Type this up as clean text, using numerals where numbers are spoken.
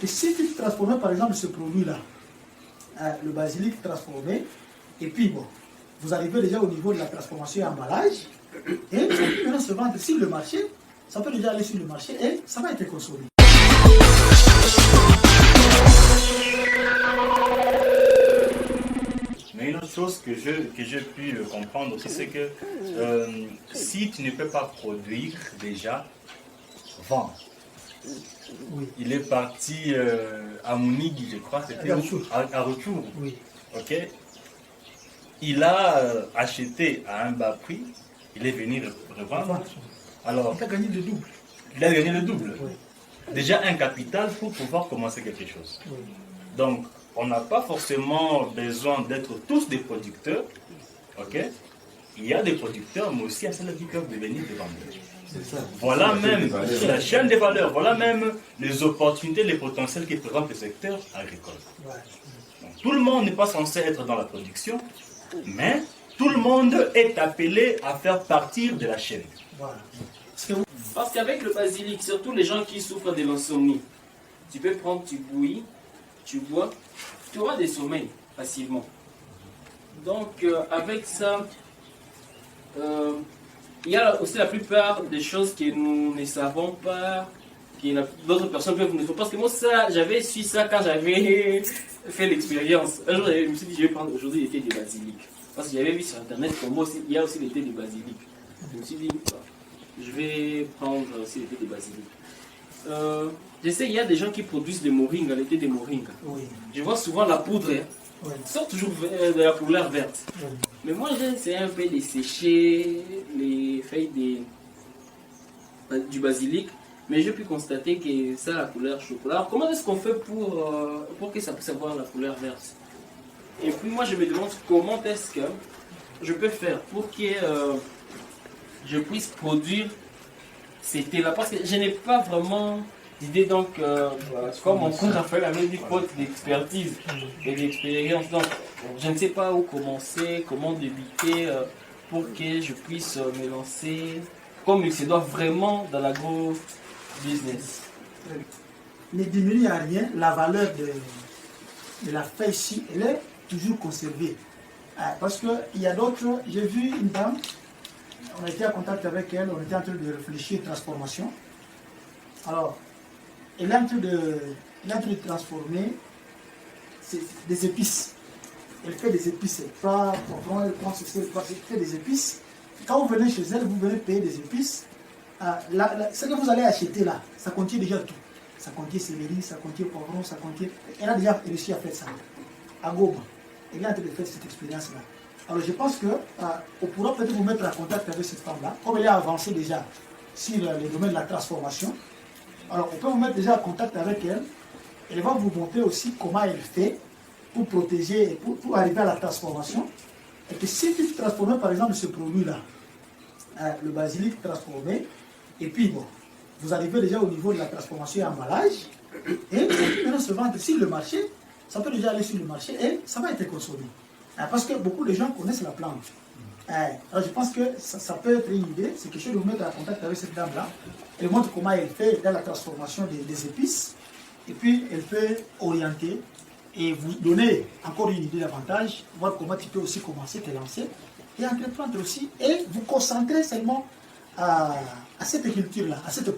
puis si tu transformes par exemple ce produit-là, le basilic transformé, et puis bon, vous arrivez déjà au niveau de la transformation et emballage, et ça peut maintenant se vendre sur le marché, ça peut déjà aller sur le marché et ça va être consommé. Mais une autre chose que j'ai pu comprendre aussi, c'est que si tu ne peux pas produire déjà, vendre. Oui. Il est parti à Mounigui, je crois, c'était à Retour. Oui. Ok. Il a acheté à un bas prix, il est venu revendre. Alors, Il a gagné le double. il a gagné le double. Oui. Déjà un capital pour pouvoir commencer quelque chose. Oui. Donc, on n'a pas forcément besoin d'être tous des producteurs. Ok. Il y a des producteurs, mais aussi il y a ceux qui peuvent devenir des vendeurs. Voilà même la chaîne des valeurs, voilà même les opportunités, les potentiels qui présentent le secteur agricole. Ouais. Donc, tout le monde n'est pas censé être dans la production, mais tout le monde est appelé à faire partie de la chaîne. Voilà. Parce qu'avec le basilic, surtout les gens qui souffrent de l'insomnie, tu peux prendre, tu bouillis, tu bois, tu auras des sommeils facilement. Donc avec ça, il y a aussi la plupart des choses que nous ne savons pas, que d'autres personnes peuvent nous faire. Parce que moi, ça, j'avais su ça quand j'avais fait l'expérience. Un jour, je me suis dit, je vais prendre aujourd'hui l'été du basilic. Parce que j'avais vu sur internet qu'il y a aussi l'été du basilic. Je me suis dit, je vais prendre aussi l'été du basilic. Je sais, il y a des gens qui produisent des moringas, l'été des moringas. Oui. Je vois souvent la poudre, Oui. sort toujours de la couleur verte. Oui. Mais moi, j'essaie un peu de sécher les feuilles du basilic, mais j'ai pu constater que ça a la couleur chocolat. Alors, comment est-ce qu'on fait pour que ça puisse avoir la couleur verte? Et puis, moi, je me demande comment est-ce que je peux faire pour que je puisse produire ces thés-là. Parce que je n'ai pas vraiment d'idée, donc, comme mon frère Raphaël avait dit, faute d'expertise et d'expérience. Donc, je ne sais pas où commencer, comment débuter pour que je puisse me lancer comme il se doit vraiment dans l'agro-business. Ne diminue à rien la valeur de la feuille ci, elle est toujours conservée. Parce qu'il y a d'autres, j'ai vu une dame, on a été en contact avec elle, on était en train de réfléchir transformation. Alors, elle est en train de transformer des épices. Elle fait des épices, elle prend ceci, elle fait des épices. Quand vous venez chez elle, vous venez payer des épices. Ce que vous allez acheter là, ça contient déjà tout. Ça contient céleri, ça contient poivron, ça contient... Elle a déjà réussi à faire ça. À Goma. Elle est en train de faire cette expérience-là. Alors je pense qu'on pourra peut-être vous mettre en contact avec cette femme-là, comme elle est avancée déjà sur le domaine de la transformation. Alors on peut vous mettre déjà en contact avec elle. Elle va vous montrer aussi comment elle fait pour protéger, pour arriver à la transformation. Et que si tu transformes par exemple ce produit-là, le basilic transformé, et puis bon, vous arrivez déjà au niveau de la transformation et emballage, et ça peut maintenant se vendre sur le marché, ça peut déjà aller sur le marché et ça va être consommé. Parce que beaucoup de gens connaissent la plante. Alors je pense que ça peut être une idée, c'est quelque chose de vous mettre en contact avec cette dame-là. Elle montre comment elle fait dans la transformation des épices, et puis elle peut orienter et vous donner encore une idée davantage, voir comment tu peux aussi commencer, te lancer, et entreprendre aussi, et vous concentrer seulement à cette culture-là, à cette